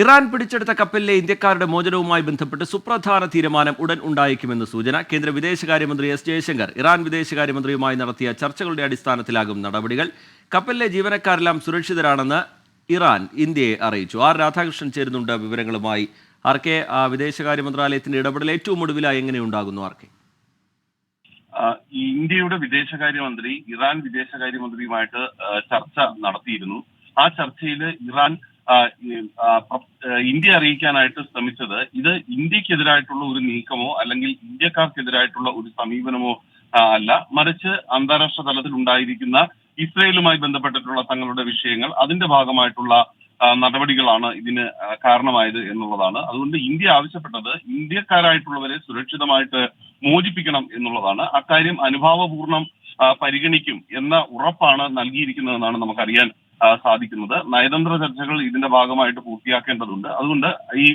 Iran പിടിച്ചെടുത്ത കപ്പലിലെ ഇന്ത്യക്കാരുടെ മോചനവുമായി ബന്ധപ്പെട്ട് സുപ്രധാന തീരുമാനം ഉടൻ ഉണ്ടായേക്കുമെന്ന് സൂചന. കേന്ദ്ര വിദേശകാര്യമന്ത്രി എസ് ജയശങ്കർ ഇറാൻ വിദേശകാര്യമന്ത്രിയുമായി നടത്തിയ ചർച്ചകളുടെ അടിസ്ഥാനത്തിലാകും നടപടികൾ. കപ്പലിലെ ജീവനക്കാരെല്ലാം സുരക്ഷിതരാണെന്ന് ഇറാൻ ഇന്ത്യയെ അറിയിച്ചു. ആർ രാധാകൃഷ്ണൻ ചേരുന്നുണ്ട് വിവരങ്ങളുമായി. ആർ കെ, വിദേശകാര്യ മന്ത്രാലയത്തിന്റെ ഇടപെടൽ ഏറ്റവും ഒടുവിലായി എങ്ങനെയുണ്ടാകുന്നു? ആർ കെ, ഇന്ത്യയുടെ വിദേശകാര്യമന്ത്രി ഇറാൻ വിദേശകാര്യമന്ത്രിയുമായിട്ട് ചർച്ച നടത്തിയിരുന്നു. ആ ചർച്ചയിൽ ഇറാൻ ഇന്ത്യ അറിയിക്കാനായിട്ട് ശ്രമിച്ചത് ഇത് ഇന്ത്യക്കെതിരായിട്ടുള്ള ഒരു നീക്കമോ അല്ലെങ്കിൽ ഇന്ത്യക്കാർക്കെതിരായിട്ടുള്ള ഒരു സമീപനമോ അല്ല, മറിച്ച് അന്താരാഷ്ട്ര തലത്തിൽ ഉണ്ടായിരിക്കുന്ന ഇസ്രയേലുമായി ബന്ധപ്പെട്ടിട്ടുള്ള തങ്ങളുടെ വിഷയങ്ങൾ, അതിന്റെ ഭാഗമായിട്ടുള്ള നടപടികളാണ് ഇതിന് കാരണമായത് എന്നുള്ളതാണ്. അതുകൊണ്ട് ഇന്ത്യ ആവശ്യപ്പെട്ടത് ഇന്ത്യക്കാരായിട്ടുള്ളവരെ സുരക്ഷിതമായിട്ട് മോചിപ്പിക്കണം എന്നുള്ളതാണ്. അക്കാര്യം അനുഭാവപൂർണ്ണം പരിഗണിക്കും എന്ന ഉറപ്പാണ് നൽകിയിരിക്കുന്നതെന്നാണ് നമുക്കറിയാൻ സാധിക്കുന്നത്. നയതന്ത്ര ചർച്ചകൾ ഇതിന്റെ ഭാഗമായിട്ട് പൂർത്തിയാക്കേണ്ടതുണ്ട്. അതുകൊണ്ട് ഈ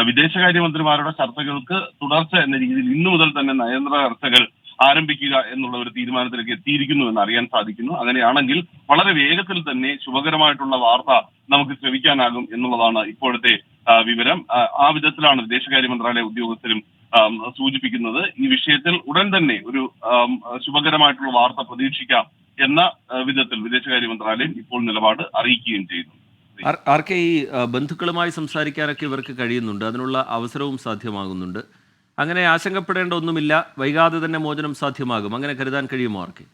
വിദേശകാര്യമന്ത്രിമാരുടെ ചർച്ചകൾക്ക് തുടർച്ച എന്ന രീതിയിൽ ഇന്നു മുതൽ തന്നെ നയതന്ത്ര ചർച്ചകൾ ആരംഭിക്കുക എന്നുള്ള ഒരു തീരുമാനത്തിലേക്ക് എത്തിയിരിക്കുന്നു എന്ന് അറിയാൻ സാധിക്കുന്നു. അങ്ങനെയാണെങ്കിൽ വളരെ വേഗത്തിൽ തന്നെ ശുഭകരമായിട്ടുള്ള വാർത്ത നമുക്ക് ശ്രവിക്കാനാകും എന്നുള്ളതാണ് ഇപ്പോഴത്തെ വിവരം. ആ വിധത്തിലാണ് വിദേശകാര്യ മന്ത്രാലയ ഉദ്യോഗസ്ഥരും സൂചിപ്പിക്കുന്നത്. ഈ വിഷയത്തിൽ ഉടൻ തന്നെ ഒരു ശുഭകരമായിട്ടുള്ള വാർത്ത പ്രതീക്ഷിക്കാം എന്ന വിധത്തിൽ വിദേശകാര്യ മന്ത്രാലയം ഇപ്പോൾ നിലപാട് അറിയിക്കുകയും ചെയ്യുന്നു. ആർ കെ, ഈ ബന്ധുക്കളുമായി സംസാരിക്കാനൊക്കെ ഇവർക്ക് കഴിയുന്നുണ്ട്, അതിനുള്ള അവസരവും സാധ്യമാകുന്നുണ്ട്. അങ്ങനെ ആശങ്കപ്പെടേണ്ട ഒന്നുമില്ല, വൈകാതെ തന്നെ മോചനം സാധ്യമാകും, അങ്ങനെ കരുതാൻ കഴിയുമോ ആർ കെ?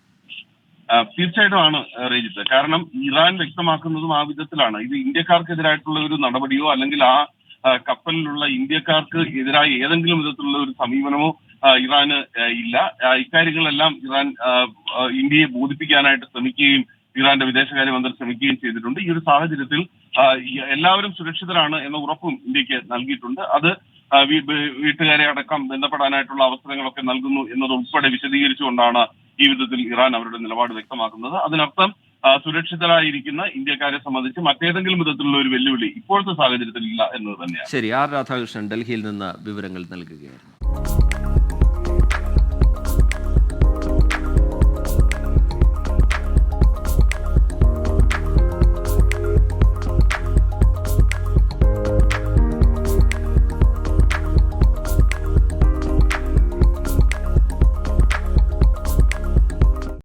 തീർച്ചയായിട്ടും ആണ് റേജിത്ത്. കാരണം ഇറാൻ വ്യക്തമാക്കുന്നതും ആ വിധത്തിലാണ്. ഇത് ഇന്ത്യക്കാർക്കെതിരായിട്ടുള്ള ഒരു നടപടിയോ അല്ലെങ്കിൽ ആ കപ്പലിലുള്ള ഇന്ത്യക്കാർക്ക് എതിരായ ഏതെങ്കിലും വിധത്തിലുള്ള ഒരു സമീപനമോ ഇറാന് ഇല്ല. ഇക്കാര്യങ്ങളെല്ലാം ഇറാൻ ഇന്ത്യയെ ബോധിപ്പിക്കാനായിട്ട് ശ്രമിക്കുകയും ഇറാന്റെ വിദേശകാര്യമന്ത്രി ശ്രമിക്കുകയും ചെയ്തിട്ടുണ്ട്. ഈ ഒരു സാഹചര്യത്തിൽ എല്ലാവരും സുരക്ഷിതരാണ് എന്ന ഉറപ്പും ഇന്ത്യക്ക് നൽകിയിട്ടുണ്ട്. അത് വീട്ടുകാരെ അടക്കം ബന്ധപ്പെടാനായിട്ടുള്ള അവസരങ്ങളൊക്കെ നൽകുന്നു എന്നതുൾപ്പെടെ വിശദീകരിച്ചുകൊണ്ടാണ് ഈ വിധത്തിൽ ഇറാൻ അവരുടെ നിലപാട് വ്യക്തമാക്കുന്നത്. അതിനർത്ഥം സുരക്ഷിതരായിരിക്കുന്ന ഇന്ത്യക്കാരെ സംബന്ധിച്ച് മറ്റേതെങ്കിലും വിധത്തിലുള്ള ഒരു വെല്ലുവിളി ഇപ്പോഴത്തെ സാഹചര്യത്തിൽ ഇല്ല എന്നത് തന്നെയാണ്. ശരി, ആർ രാധാകൃഷ്ണൻ ഡൽഹിയിൽ നിന്ന് വിവരങ്ങൾ നൽകുകയായിരുന്നു.